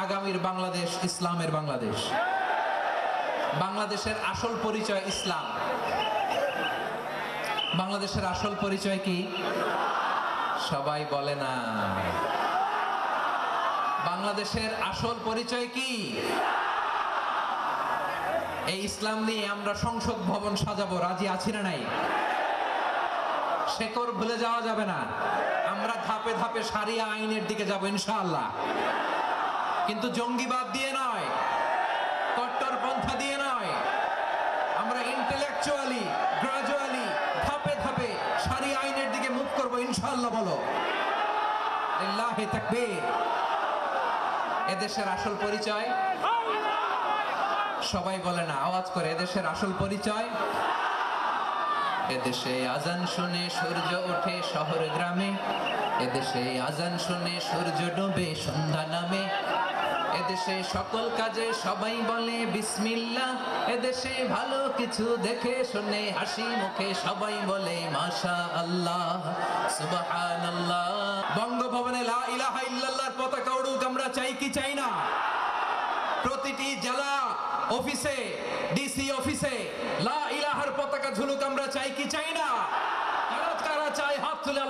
আগামীর বাংলাদেশ ইসলামের বাংলাদেশ। বাংলাদেশের আসল পরিচয় ইসলাম। বাংলাদেশের আসল পরিচয় কি? সবাই বলে না। বাংলাদেশের আসল পরিচয় কি? এই ইসলাম নিয়ে আমরা সংসদ ভবন সাজাবো, রাজি আছি না নাই? শেকড় ভুলে যাওয়া যাবে না। আমরা ধাপে ধাপে শারিয়া আইনের দিকে যাব ইনশাআল্লাহ, কিন্তু জঙ্গিবাদ দিয়ে নয়, কট্টরপন্থা দিয়ে নয়। আমরা ইন্টেলেকচুয়ালি গ্রাজুয়ালি ধাপে ধাপে শারিয়া আইনের দিকে মুভ করব ইনশাআল্লাহ। বলো লিল্লাহি তাকবীর। এদেশের আসল পরিচয় সবাই বলে না, আওয়াজ করে, এদেশের আসল পরিচয়। এদেশে আজান শুনে সূর্য ওঠে শহর গ্রামে, এদেশে আজান শুনে সূর্য ডোবে সন্ধ্যা নামে, এদেশে সকল কাজে সবাই বলে বিসমিল্লাহ, এদেশে ভালো কিছু দেখে শুনে হাসি মুখে সবাই বলে মাশাআল্লাহ সুবহানাল্লাহ। বঙ্গভবনে লা ইলাহা ইল্লাল্লাহর পতাকা উড়ুক, আমরা চাই কি চাই না? প্রতিটি জেলা অফিসে, ডিসি অফিসে লা ইলাহার পতাকা ঝুলুক, আমরা চাই কি চাই না? কারা কারা চাই হাত তুলে